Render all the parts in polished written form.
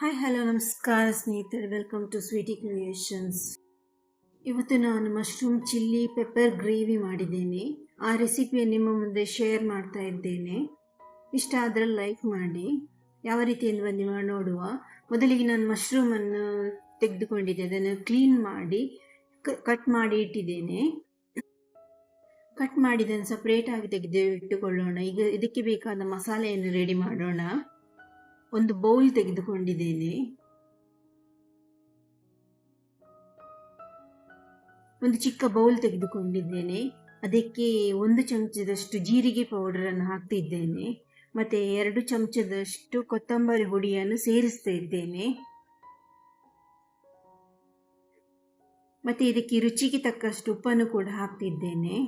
Hi hello ನಮಸ್ಕಾರ ಸ್ನೇಹಿತರೆ, welcome to Sweety creations. ಇವತ್ತು ನಾನು ಮಶ್ರೂಮ್ ಚಿಲ್ಲಿ ಪೆಪ್ಪರ್ ಗ್ರೇವಿ ಮಾಡಿದ್ದೇನೆ. ಆ ರೆಸಿಪಿಯನ್ನು ನಿಮ್ಮ ಮುಂದೆ ಶೇರ್ ಮಾಡ್ತಾ ಇದ್ದೇನೆ. ಇಷ್ಟ ಆದರೆ ಲೈಕ್ ಮಾಡಿ. ಯಾವ ರೀತಿಯಲ್ಲಿ ಬನ್ನಿ ನೋಡುವ. ಮೊದಲಿಗೆ ನಾನು ಮಶ್ರೂಮನ್ನು ತೆಗೆದುಕೊಂಡಿದ್ದೆ, ಅದನ್ನು ಕ್ಲೀನ್ ಮಾಡಿ ಕಟ್ ಮಾಡಿ ಇಟ್ಟಿದ್ದೇನೆ. ಕಟ್ ಮಾಡಿದ್ದನ್ನು ಸಪ್ರೇಟಾಗಿ ತೆಗೆದು ಇಟ್ಟುಕೊಳ್ಳೋಣ. ಈಗ ಇದಕ್ಕೆ ಬೇಕಾದ ಮಸಾಲೆಯನ್ನು ರೆಡಿ ಮಾಡೋಣ. ಒಂದು ಬೌಲ್ ತೆಗೆದುಕೊಂಡಿದ್ದೇನೆ. ಒಂದು ಚಿಕ್ಕ ಬೌಲ್ ತೆಗೆದುಕೊಂಡಿದ್ದೇನೆ. ಅದಕ್ಕೆ 1 ಚಮಚದಷ್ಟು ಜೀರಿಗೆ ಪೌಡರನ್ನು ಹಾಕ್ತಿದ್ದೇನೆ. ಮತ್ತು 2 ಚಮಚದಷ್ಟು ಕೊತ್ತಂಬರಿ ಹುಡಿಯನ್ನು ಸೇರಿಸ್ತಾ ಇದ್ದೇನೆ. ಮತ್ತು ಇದಕ್ಕೆ ರುಚಿಗೆ ತಕ್ಕಷ್ಟು ಉಪ್ಪನ್ನು ಕೂಡ ಹಾಕ್ತಿದ್ದೇನೆ.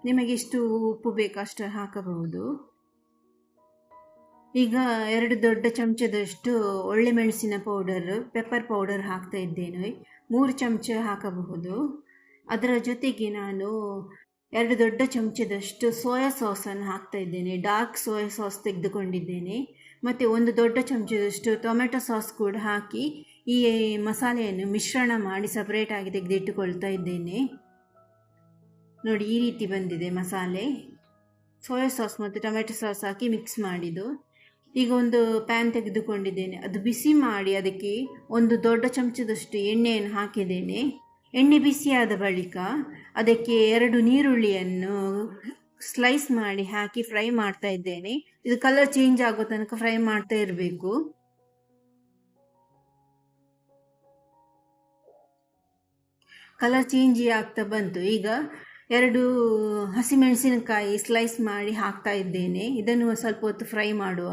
ನಿಮಗೆ ಎಷ್ಟು ಉಪ್ಪು ಬೇಕಷ್ಟು ಹಾಕಬಹುದು. ಈಗ 2 ದೊಡ್ಡ ಚಮಚದಷ್ಟು ಒಳ್ಳೆ ಮೆಣಸಿನ ಪೌಡರ್, ಪೆಪ್ಪರ್ ಪೌಡರ್ ಹಾಕ್ತಾ ಇದ್ದೇನೆ. 3 ಚಮಚ ಹಾಕಬಹುದು. ಅದರ ಜೊತೆಗೆ ನಾನು 2 ದೊಡ್ಡ ಚಮಚದಷ್ಟು ಸೋಯಾ ಸಾಸನ್ನು ಹಾಕ್ತಾ ಇದ್ದೇನೆ. ಡಾರ್ಕ್ ಸೋಯಾ ಸಾಸ್ ತೆಗೆದುಕೊಂಡಿದ್ದೇನೆ. ಮತ್ತು 1 ದೊಡ್ಡ ಚಮಚದಷ್ಟು ಟೊಮೆಟೊ ಸಾಸ್ ಕೂಡ ಹಾಕಿ ಈ ಮಸಾಲೆಯನ್ನು ಮಿಶ್ರಣ ಮಾಡಿ ಸಪ್ರೇಟಾಗಿ ತೆಗೆದಿಟ್ಟುಕೊಳ್ತಾ ಇದ್ದೇನೆ. ನೋಡಿ, ಈ ರೀತಿ ಬಂದಿದೆ ಮಸಾಲೆ. ಸೋಯಾ ಸಾಸ್ ಮತ್ತು ಟೊಮೆಟೊ ಸಾಸ್ ಹಾಕಿ ಮಿಕ್ಸ್ ಮಾಡಿದ್ದು. ಈಗ ಒಂದು ಪ್ಯಾನ್ ತೆಗೆದುಕೊಂಡಿದ್ದೇನೆ. ಅದು ಬಿಸಿ ಮಾಡಿ ಅದಕ್ಕೆ 1 ದೊಡ್ಡ ಚಮಚದಷ್ಟು ಎಣ್ಣೆಯನ್ನು ಹಾಕಿದ್ದೇನೆ. ಎಣ್ಣೆ ಬಿಸಿಯಾದ ಬಳಿಕ ಅದಕ್ಕೆ 2 ನೀರುಳ್ಳಿಯನ್ನು ಸ್ಲೈಸ್ ಮಾಡಿ ಹಾಕಿ ಫ್ರೈ ಮಾಡ್ತಾ ಇದ್ದೇನೆ. ಇದು ಕಲರ್ ಚೇಂಜ್ ಆಗೋ ತನಕ ಫ್ರೈ ಮಾಡ್ತಾ ಇರಬೇಕು. ಕಲರ್ ಚೇಂಜ್ ಆಗ್ತಾ ಬಂತು. ಈಗ 2 ಹಸಿಮೆಣಸಿನಕಾಯಿ ಸ್ಲೈಸ್ ಮಾಡಿ ಹಾಕ್ತಾ ಇದ್ದೇನೆ. ಇದನ್ನು ಸ್ವಲ್ಪ ಹೊತ್ತು ಫ್ರೈ ಮಾಡುವ.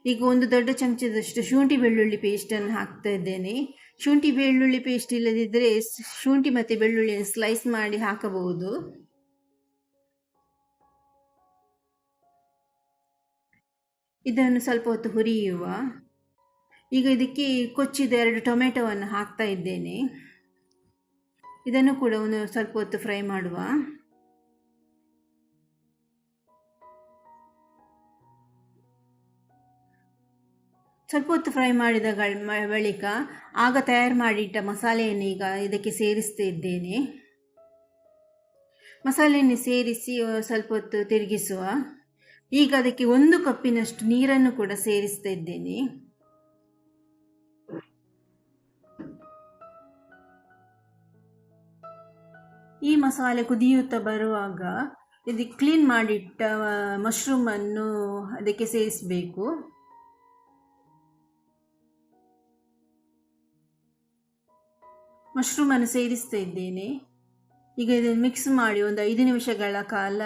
ಈಗ 1 ದೊಡ್ಡ ಚಮಚದಷ್ಟು ಶುಂಠಿ ಬೆಳ್ಳುಳ್ಳಿ ಪೇಸ್ಟನ್ನು ಹಾಕ್ತಾ ಇದ್ದೇನೆ. ಶುಂಠಿ ಬೆಳ್ಳುಳ್ಳಿ ಪೇಸ್ಟ್ ಇಲ್ಲದಿದ್ದರೆ ಶುಂಠಿ ಮತ್ತು ಬೆಳ್ಳುಳ್ಳಿಯನ್ನು ಸ್ಲೈಸ್ ಮಾಡಿ ಹಾಕಬಹುದು. ಇದನ್ನು ಸ್ವಲ್ಪ ಹೊತ್ತು ಹುರಿಯುವ. ಈಗ ಇದಕ್ಕೆ ಕೊಚ್ಚಿದ 2 ಟೊಮೆಟೊವನ್ನು ಹಾಕ್ತಾ ಇದ್ದೇನೆ. ಇದನ್ನು ಕೂಡ ಸ್ವಲ್ಪ ಹೊತ್ತು ಫ್ರೈ ಮಾಡುವ. ಸ್ವಲ್ಪ ಹೊತ್ತು ಫ್ರೈ ಮಾಡಿದ ಬಳಿಕ ಆಗ ತಯಾರು ಮಾಡಿಟ್ಟ ಮಸಾಲೆಯನ್ನು ಈಗ ಇದಕ್ಕೆ ಸೇರಿಸ್ತಾ ಇದ್ದೇನೆ. ಮಸಾಲೆಯನ್ನು ಸೇರಿಸಿ ಸ್ವಲ್ಪ ಹೊತ್ತು ತಿರುಗಿಸುವ. ಈಗ ಅದಕ್ಕೆ 1 ಕಪ್ಪಿನಷ್ಟು ನೀರನ್ನು ಕೂಡ ಸೇರಿಸ್ತಾ ಇದ್ದೇನೆ. ಈ ಮಸಾಲೆ ಕುದಿಯುತ್ತಾ ಬರುವಾಗ ಇದಕ್ಕೆ ಕ್ಲೀನ್ ಮಾಡಿಟ್ಟ ಮಶ್ರೂಮನ್ನು ಅದಕ್ಕೆ ಸೇರಿಸಬೇಕು. ಮಶ್ರೂಮನ್ನು ಸೇರಿಸ್ತಾ ಇದ್ದೇನೆ. ಈಗ ಇದನ್ನು ಮಿಕ್ಸ್ ಮಾಡಿ ಒಂದು 5 ನಿಮಿಷಗಳ ಕಾಲ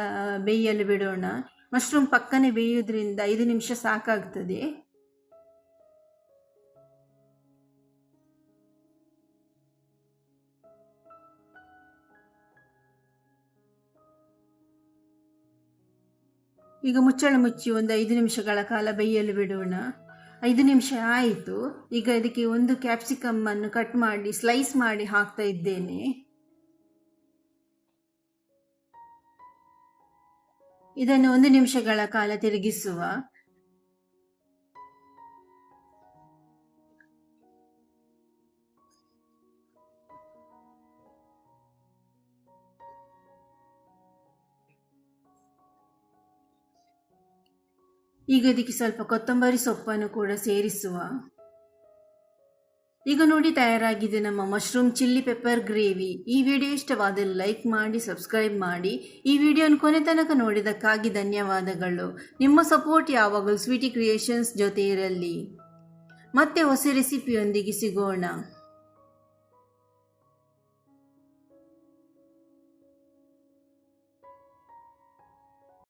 ಬೇಯಲು ಬಿಡೋಣ. ಮಶ್ರೂಮ್ ಪಕ್ಕನೆ ಬೇಯೋದ್ರಿಂದ 5 ನಿಮಿಷ ಸಾಕಾಗ್ತದೆ. ಈಗ ಮುಚ್ಚಳ ಮುಚ್ಚಿ ಒಂದು 5 ನಿಮಿಷಗಳ ಕಾಲ ಬೇಯಲು ಬಿಡೋಣ. 5 ನಿಮಿಷ ಆಯಿತು. ಈಗ ಇದಕ್ಕೆ 1 ಕ್ಯಾಪ್ಸಿಕಮ್ಮನ್ನು ಕಟ್ ಮಾಡಿ ಸ್ಲೈಸ್ ಮಾಡಿ ಹಾಕ್ತಾ ಇದ್ದೇನೆ. ಇದನ್ನು 1 ನಿಮಿಷಗಳ ಕಾಲ ತಿರುಗಿಸುವ. ಈಗ ಇದಕ್ಕೆ ಸ್ವಲ್ಪ ಕೊತ್ತಂಬರಿ ಸೊಪ್ಪನ್ನು ಕೂಡ ಸೇರಿಸುವ. ಈಗ ನೋಡಿ, ತಯಾರಾಗಿದೆ ನಮ್ಮ ಮಶ್ರೂಮ್ ಚಿಲ್ಲಿ ಪೆಪ್ಪರ್ ಗ್ರೇವಿ. ಈ ವಿಡಿಯೋ ಇಷ್ಟವಾದಲ್ಲಿ ಲೈಕ್ ಮಾಡಿ, ಸಬ್ಸ್ಕ್ರೈಬ್ ಮಾಡಿ. ಈ ವಿಡಿಯೋನ ಕೊನೆ ತನಕ ನೋಡಿದ್ದಕ್ಕಾಗಿ ಧನ್ಯವಾದಗಳು. ನಿಮ್ಮ ಸಪೋರ್ಟ್ ಯಾವಾಗಲೂ ಸ್ವೀಟಿ ಕ್ರಿಯೇಷನ್ಸ್ ಜೊತೆ ಇರಲಿ. ಮತ್ತೆ ಹೊಸ ರೆಸಿಪಿಯೊಂದಿಗೆ ಸಿಗೋಣ.